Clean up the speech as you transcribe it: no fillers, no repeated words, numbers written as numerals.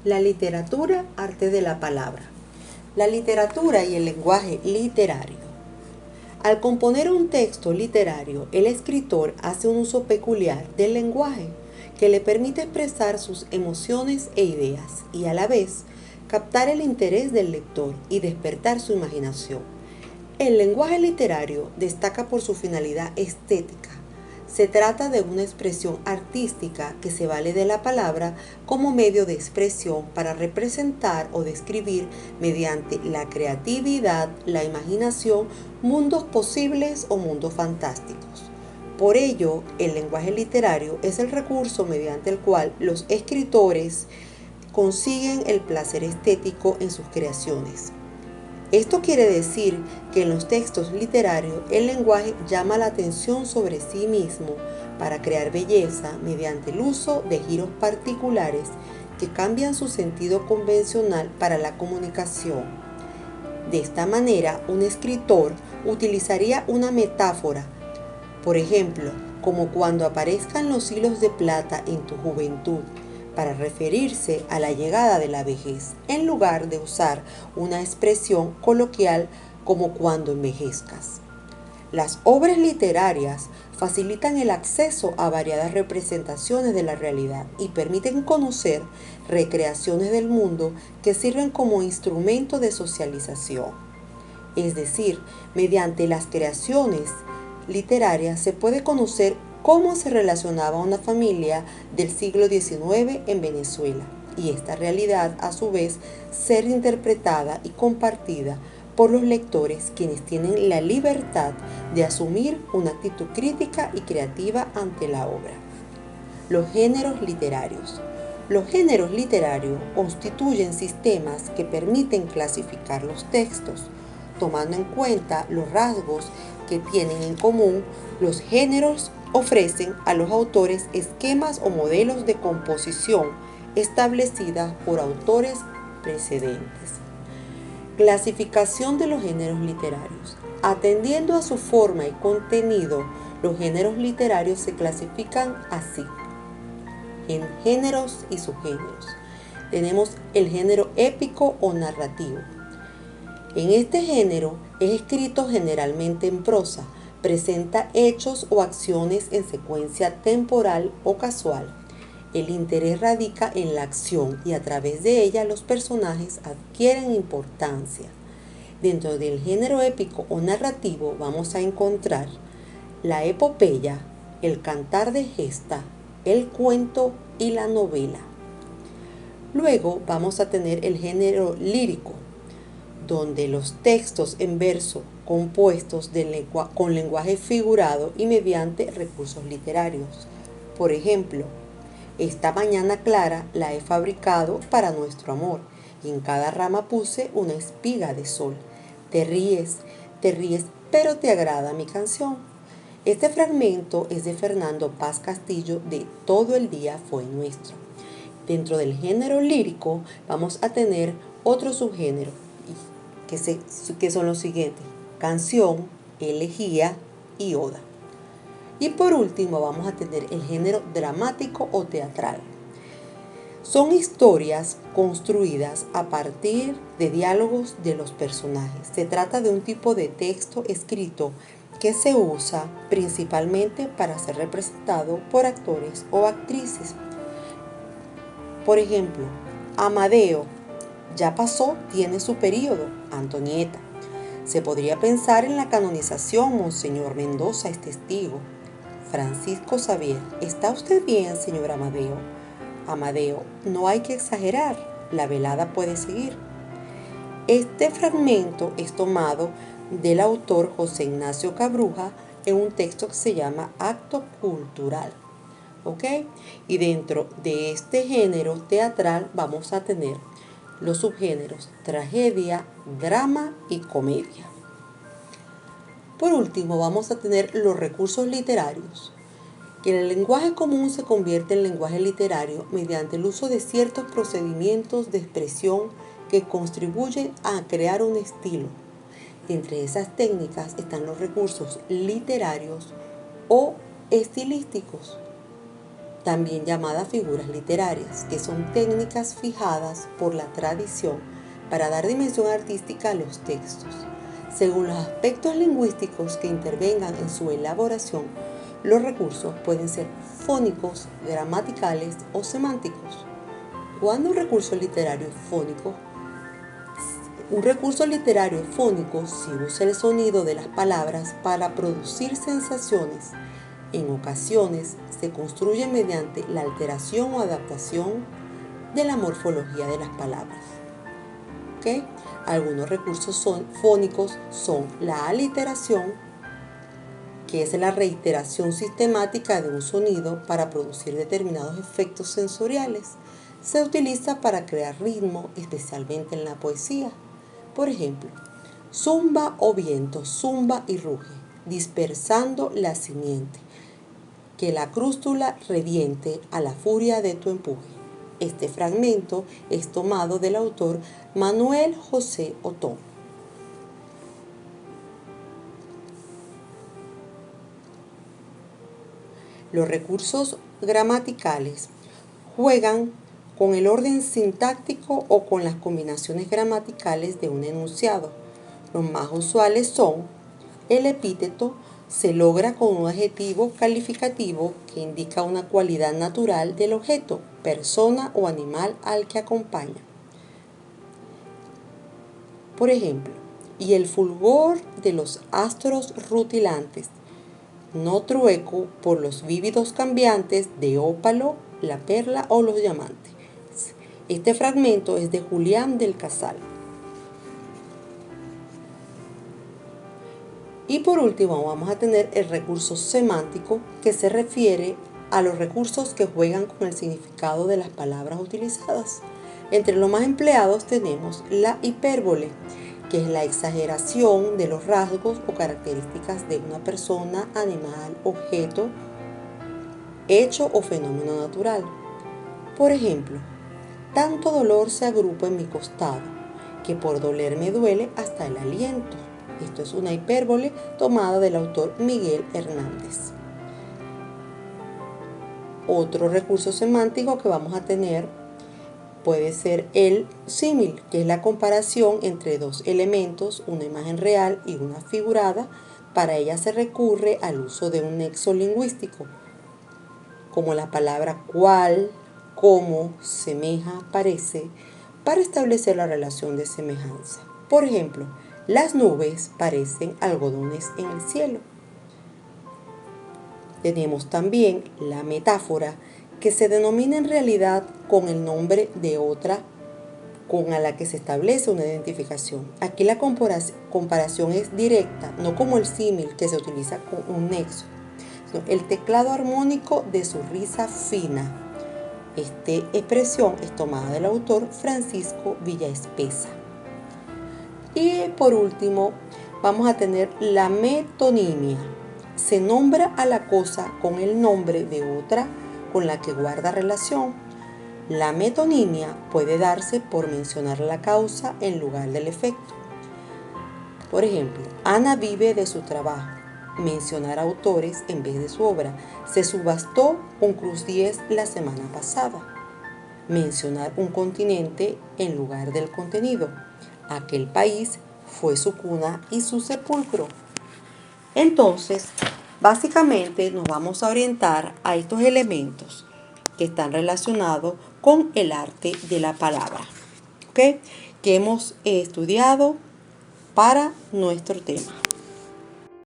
La literatura, arte de la palabra. La literatura y el lenguaje literario. Al componer un texto literario, el escritor hace un uso peculiar del lenguaje que le permite expresar sus emociones e ideas y a la vez captar el interés del lector y despertar su imaginación. El lenguaje literario destaca por su finalidad estética. Se trata de una expresión artística que se vale de la palabra como medio de expresión para representar o describir mediante la creatividad, la imaginación, mundos posibles o mundos fantásticos. Por ello, el lenguaje literario es el recurso mediante el cual los escritores consiguen el placer estético en sus creaciones. Esto quiere decir que en los textos literarios el lenguaje llama la atención sobre sí mismo para crear belleza mediante el uso de giros particulares que cambian su sentido convencional para la comunicación. De esta manera, un escritor utilizaría una metáfora, por ejemplo, como cuando aparezcan los hilos de plata en tu juventud, para referirse a la llegada de la vejez, en lugar de usar una expresión coloquial como cuando envejezcas. Las obras literarias facilitan el acceso a variadas representaciones de la realidad y permiten conocer recreaciones del mundo que sirven como instrumento de socialización. Es decir, mediante las creaciones literarias se puede conocer cómo se relacionaba una familia del siglo XIX en Venezuela y esta realidad a su vez ser interpretada y compartida por los lectores, quienes tienen la libertad de asumir una actitud crítica y creativa ante la obra. Los géneros literarios. Los géneros literarios constituyen sistemas que permiten clasificar los textos, tomando en cuenta los rasgos que tienen en común. Los géneros ofrecen a los autores esquemas o modelos de composición establecidas por autores precedentes. Clasificación de los géneros literarios. Atendiendo a su forma y contenido, los géneros literarios se clasifican así: en géneros y subgéneros. Tenemos el género épico o narrativo. En este género es escrito generalmente en prosa, presenta hechos o acciones en secuencia temporal o casual. El interés radica en la acción y a través de ella los personajes adquieren importancia. Dentro del género épico o narrativo vamos a encontrar la epopeya, el cantar de gesta, el cuento y la novela. Luego vamos a tener el género lírico, donde los textos en verso compuestos con lenguaje figurado y mediante recursos literarios. Por ejemplo, esta mañana clara la he fabricado para nuestro amor, y en cada rama puse una espiga de sol. Te ríes, pero te agrada mi canción. Este fragmento es de Fernando Paz Castillo de Todo el día fue nuestro. Dentro del género lírico vamos a tener otro subgénero, que son los siguientes: canción, elegía y oda. Y por último vamos a tener el género dramático o teatral. Son historias construidas a partir de diálogos de los personajes. Se trata de un tipo de texto escrito que se usa principalmente para ser representado por actores o actrices. Por ejemplo, Amadeo ya pasó, tiene su periodo, Antonieta. Se podría pensar en la canonización, Monseñor Mendoza es testigo. Francisco Xavier, ¿está usted bien, señor Amadeo? Amadeo, no hay que exagerar, la velada puede seguir. Este fragmento es tomado del autor José Ignacio Cabruja en un texto que se llama Acto Cultural. ¿Ok? Y dentro de este género teatral vamos a tener los subgéneros tragedia, drama y comedia. Por último, vamos a tener los recursos literarios, que en el lenguaje común se convierte en lenguaje literario mediante el uso de ciertos procedimientos de expresión que contribuyen a crear un estilo. Entre esas técnicas están los recursos literarios o estilísticos. también llamadas figuras literarias, que son técnicas fijadas por la tradición para dar dimensión artística a los textos. Según los aspectos lingüísticos que intervengan en su elaboración, los recursos pueden ser fónicos, gramaticales o semánticos. Cuando un recurso literario es fónico, si usa el sonido de las palabras para producir sensaciones. En ocasiones se construye mediante la alteración o adaptación de la morfología de las palabras. ¿Okay? Algunos recursos fónicos son la aliteración, que es la reiteración sistemática de un sonido para producir determinados efectos sensoriales. Se utiliza para crear ritmo, especialmente en la poesía. Por ejemplo, zumba o viento, zumba y ruge, dispersando la simiente, que la crústula reviente a la furia de tu empuje. Este fragmento es tomado del autor Manuel José Otón. Los recursos gramaticales juegan con el orden sintáctico o con las combinaciones gramaticales de un enunciado. Los más usuales son el epíteto. Se logra con un adjetivo calificativo que indica una cualidad natural del objeto, persona o animal al que acompaña. Por ejemplo, y el fulgor de los astros rutilantes, no trueco por los vívidos cambiantes de ópalo, la perla o los diamantes. Este fragmento es de Julián del Casal. Y por último vamos a tener el recurso semántico, que se refiere a los recursos que juegan con el significado de las palabras utilizadas. Entre los más empleados tenemos la hipérbole, que es la exageración de los rasgos o características de una persona, animal, objeto, hecho o fenómeno natural. Por ejemplo, tanto dolor se agrupa en mi costado, que por doler me duele hasta el aliento. Esto es una hipérbole tomada del autor Miguel Hernández. Otro recurso semántico que vamos a tener puede ser el símil, que es la comparación entre dos elementos, una imagen real y una figurada. Para ella se recurre al uso de un nexo lingüístico, como la palabra cual, como, semeja, parece, para establecer la relación de semejanza. Por ejemplo, las nubes parecen algodones en el cielo. Tenemos también la metáfora, que se denomina en realidad con el nombre de otra con la que se establece una identificación. Aquí la comparación es directa, no como el símil que se utiliza con un nexo. El teclado armónico de su risa fina. Esta expresión es tomada del autor Francisco Villaespesa. Y por último, vamos a tener la metonimia. Se nombra a la cosa con el nombre de otra con la que guarda relación. La metonimia puede darse por mencionar la causa en lugar del efecto. Por ejemplo, Ana vive de su trabajo. Mencionar autores en vez de su obra. Se subastó un Cruz 10 la semana pasada. Mencionar un continente en lugar del contenido. Aquel país fue su cuna y su sepulcro. Entonces, básicamente nos vamos a orientar a estos elementos que están relacionados con el arte de la palabra, ¿okay? Que hemos estudiado para nuestro tema.